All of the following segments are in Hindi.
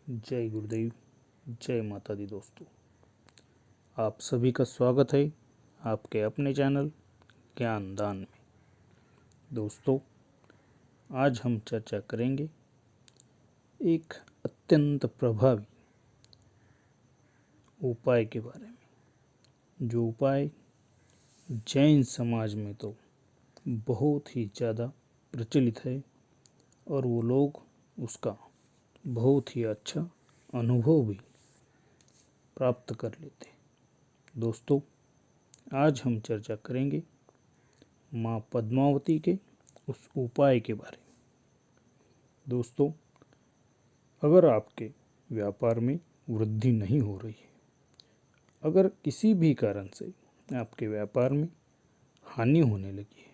जय गुरुदेव, जय माता दी। दोस्तों, आप सभी का स्वागत है आपके अपने चैनल ज्ञानदान में। दोस्तों, आज हम चर्चा करेंगे एक अत्यंत प्रभावी उपाय के बारे में, जो उपाय जैन समाज में तो बहुत ही ज़्यादा प्रचलित है और वो लोग उसका बहुत ही अच्छा अनुभव भी प्राप्त कर लेते हैं। दोस्तों, आज हम चर्चा करेंगे माँ पद्मावती के उस उपाय के बारे में। दोस्तों, अगर आपके व्यापार में वृद्धि नहीं हो रही है, अगर किसी भी कारण से आपके व्यापार में हानि होने लगी है,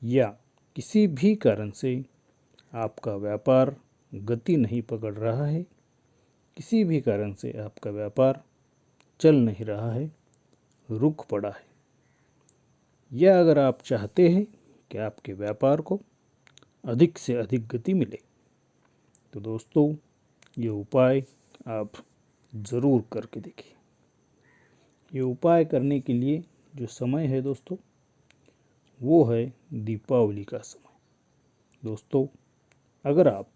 या किसी भी कारण से आपका व्यापार गति नहीं पकड़ रहा है, किसी भी कारण से आपका व्यापार चल नहीं रहा है, रुक पड़ा है, या अगर आप चाहते हैं कि आपके व्यापार को अधिक से अधिक गति मिले, तो दोस्तों ये उपाय आप ज़रूर करके देखिए। ये उपाय करने के लिए जो समय है दोस्तों, वो है दीपावली का समय। दोस्तों, अगर आप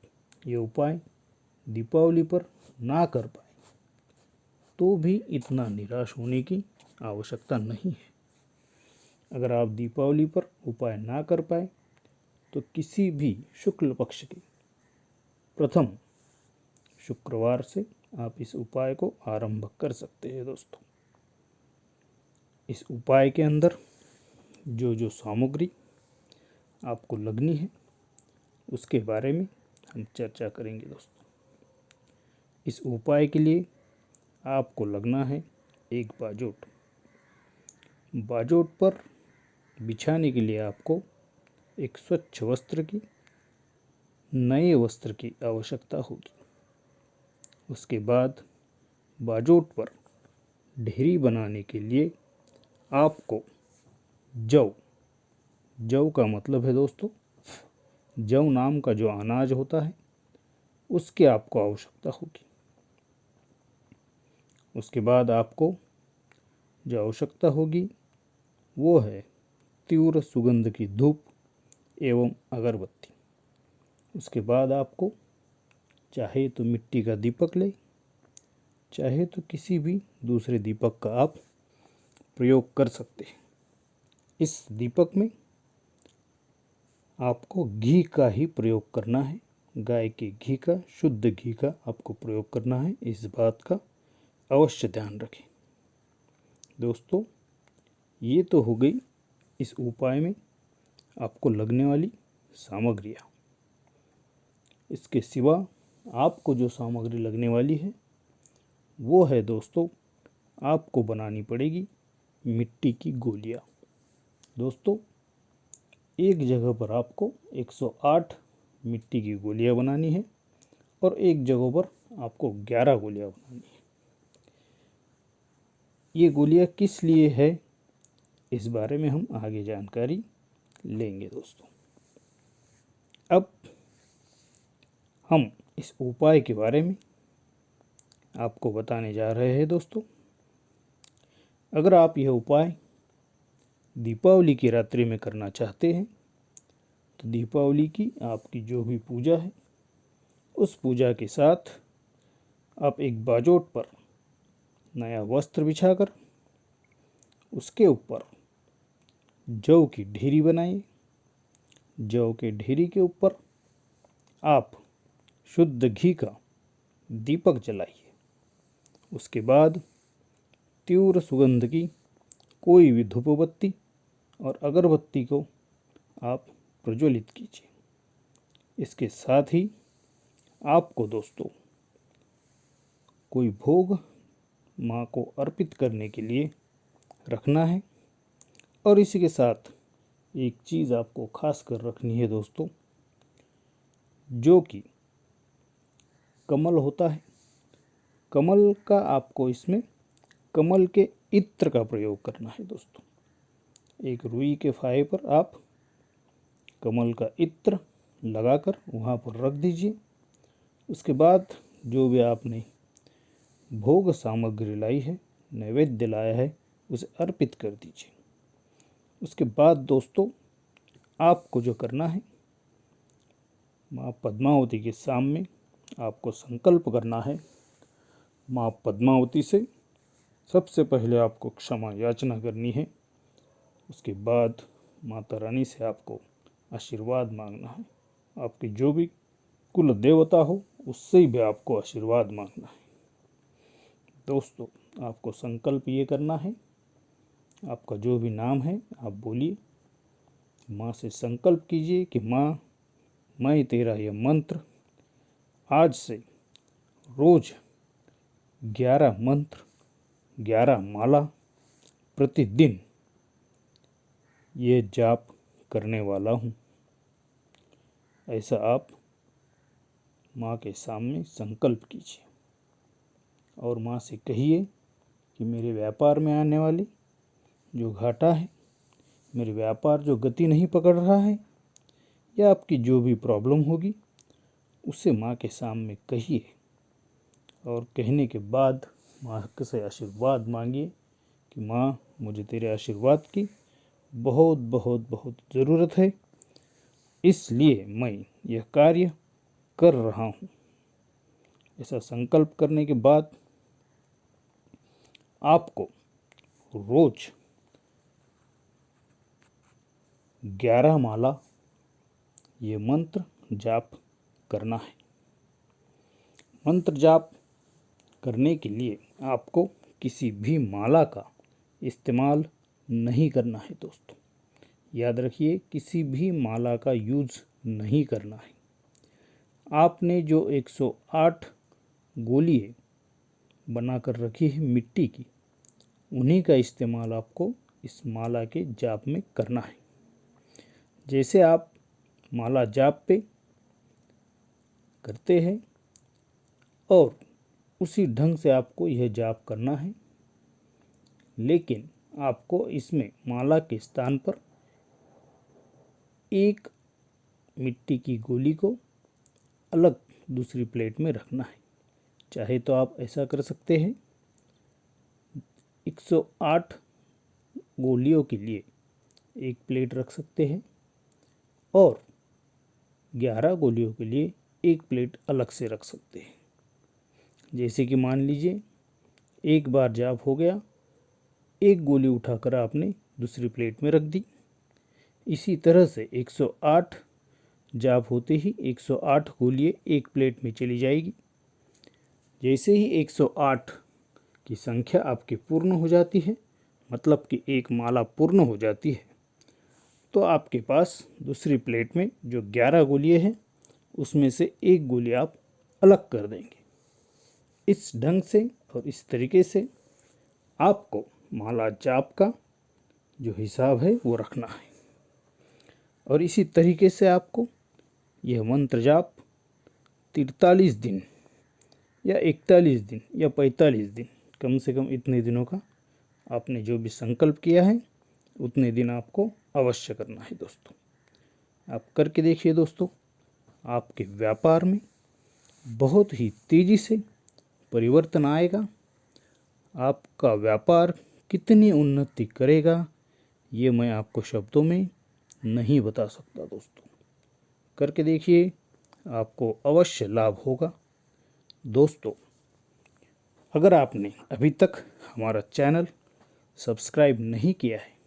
ये उपाय दीपावली पर ना कर पाए तो भी इतना निराश होने की आवश्यकता नहीं है। अगर आप दीपावली पर उपाय ना कर पाए तो किसी भी शुक्ल पक्ष के प्रथम शुक्रवार से आप इस उपाय को आरंभ कर सकते हैं। दोस्तों, इस उपाय के अंदर जो जो सामग्री आपको लगनी है उसके बारे में हम चर्चा करेंगे। दोस्तों, इस उपाय के लिए आपको लगना है एक बाजोट। बाजोट पर बिछाने के लिए आपको एक स्वच्छ वस्त्र की, नए वस्त्र की आवश्यकता होगी। उसके बाद बाजोट पर ढेरी बनाने के लिए आपको जौ का मतलब है दोस्तों, जौ नाम का जो अनाज होता है उसकी आपको आवश्यकता होगी। उसके बाद आपको जो आवश्यकता होगी वो है तीव्र सुगंध की धूप एवं अगरबत्ती। उसके बाद आपको चाहे तो मिट्टी का दीपक ले, चाहे तो किसी भी दूसरे दीपक का आप प्रयोग कर सकते हैं। इस दीपक में आपको घी का ही प्रयोग करना है, गाय के घी का, शुद्ध घी का आपको प्रयोग करना है। इस बात का अवश्य ध्यान रखें। दोस्तों, ये तो हो गई इस उपाय में आपको लगने वाली सामग्रियाँ। इसके सिवा आपको जो सामग्री लगने वाली है वो है दोस्तों, आपको बनानी पड़ेगी मिट्टी की गोलियाँ। दोस्तों, एक जगह पर आपको 108 मिट्टी की गोलियाँ बनानी है और एक जगह पर आपको 11 गोलियाँ बनानी है। ये गोलियाँ किस लिए है, इस बारे में हम आगे जानकारी लेंगे। दोस्तों, अब हम इस उपाय के बारे में आपको बताने जा रहे हैं। दोस्तों, अगर आप यह उपाय दीपावली की रात्रि में करना चाहते हैं तो दीपावली की आपकी जो भी पूजा है उस पूजा के साथ आप एक बाजोट पर नया वस्त्र बिछाकर उसके ऊपर जौ की ढेरी बनाइए। जौ के ढेरी के ऊपर आप शुद्ध घी का दीपक जलाइए। उसके बाद तीव्र सुगंध की कोई भी धूपबत्ती और अगरबत्ती को आप प्रज्वलित कीजिए। इसके साथ ही आपको दोस्तों कोई भोग माँ को अर्पित करने के लिए रखना है। और इसी के साथ एक चीज़ आपको खास कर रखनी है दोस्तों, जो कि कमल होता है। कमल का आपको इसमें कमल के इत्र का प्रयोग करना है। दोस्तों, एक रुई के फाहे पर आप कमल का इत्र लगाकर वहाँ पर रख दीजिए। उसके बाद जो भी आपने भोग सामग्री लाई है, नैवेद्य लाया है, उसे अर्पित कर दीजिए। उसके बाद दोस्तों आपको जो करना है, माँ पद्मावती के सामने आपको संकल्प करना है। माँ पद्मावती से सबसे पहले आपको क्षमा याचना करनी है। उसके बाद माता रानी से आपको आशीर्वाद मांगना है। आपकी जो भी कुल देवता हो उससे भी आपको आशीर्वाद मांगना है। दोस्तों आपको संकल्प ये करना है, आपका जो भी नाम है आप बोलिए, माँ से संकल्प कीजिए कि माँ, मैं तेरा यह मंत्र आज से रोज 11 मंत्र 11 माला प्रतिदिन ये जाप करने वाला हूँ। ऐसा आप माँ के सामने संकल्प कीजिए और माँ से कहिए कि मेरे व्यापार में आने वाली जो घाटा है, मेरे व्यापार जो गति नहीं पकड़ रहा है, या आपकी जो भी प्रॉब्लम होगी उसे माँ के सामने कहिए और कहने के बाद माँ से आशीर्वाद मांगिए कि माँ, मुझे तेरे आशीर्वाद की बहुत बहुत बहुत ज़रूरत है, इसलिए मैं यह कार्य कर रहा हूँ। ऐसा संकल्प करने के बाद आपको रोज 11 माला ये मंत्र जाप करना है। मंत्र जाप करने के लिए आपको किसी भी माला का इस्तेमाल नहीं करना है। दोस्तों याद रखिए, किसी भी माला का यूज़ नहीं करना है। आपने जो 108 गोलियाँ बना कर रखी है मिट्टी की, उन्हीं का इस्तेमाल आपको इस माला के जाप में करना है। जैसे आप माला जाप पे करते हैं और उसी ढंग से आपको यह जाप करना है, लेकिन आपको इसमें माला के स्थान पर एक मिट्टी की गोली को अलग दूसरी प्लेट में रखना है। चाहे तो आप ऐसा कर सकते हैं, 108 गोलियों के लिए एक प्लेट रख सकते हैं और 11 गोलियों के लिए एक प्लेट अलग से रख सकते हैं। जैसे कि मान लीजिए एक बार जाप हो गया, एक गोली उठाकर आपने दूसरी प्लेट में रख दी। इसी तरह से 108 जाप होते ही 108 गोलियाँ एक प्लेट में चली जाएगी। जैसे ही 108 की संख्या आपकी पूर्ण हो जाती है, मतलब कि एक माला पूर्ण हो जाती है, तो आपके पास दूसरी प्लेट में जो 11 गोलियाँ हैं उसमें से एक गोली आप अलग कर देंगे। इस ढंग से और इस तरीके से आपको माला जाप का जो हिसाब है वो रखना है। और इसी तरीके से आपको यह मंत्र जाप 43 दिन या 41 दिन या 45 दिन, कम से कम इतने दिनों का आपने जो भी संकल्प किया है उतने दिन आपको अवश्य करना है। दोस्तों आप करके देखिए। दोस्तों आपके व्यापार में बहुत ही तेज़ी से परिवर्तन आएगा। आपका व्यापार कितनी उन्नति करेगा ये मैं आपको शब्दों में नहीं बता सकता। दोस्तों करके देखिए, आपको अवश्य लाभ होगा। दोस्तों अगर आपने अभी तक हमारा चैनल सब्सक्राइब नहीं किया है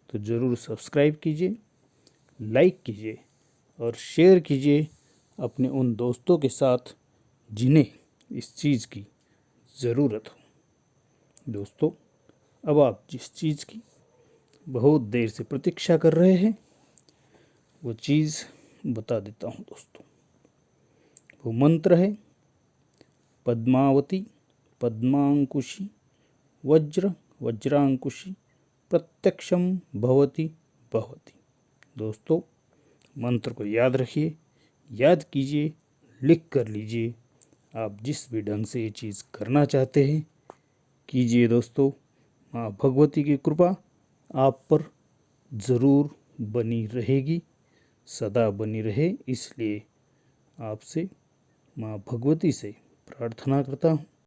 तो ज़रूर सब्सक्राइब कीजिए, लाइक कीजिए और शेयर कीजिए अपने उन दोस्तों के साथ जिन्हें इस चीज़ की ज़रूरत हो। दोस्तों अब आप जिस चीज़ की बहुत देर से प्रतीक्षा कर रहे हैं वो चीज़ बता देता हूँ। दोस्तों वो मंत्र है पद्मावती पद्मांकुशी वज्र वज्रांकुशी प्रत्यक्षम भवति भवति। दोस्तों मंत्र को याद रखिए, याद कीजिए, लिख कर लीजिए। आप जिस भी ढंग से ये चीज़ करना चाहते हैं कीजिए। दोस्तों माँ भगवती की कृपा आप पर ज़रूर बनी रहेगी, सदा बनी रहे, इसलिए आपसे माँ भगवती से प्रार्थना करता हूँ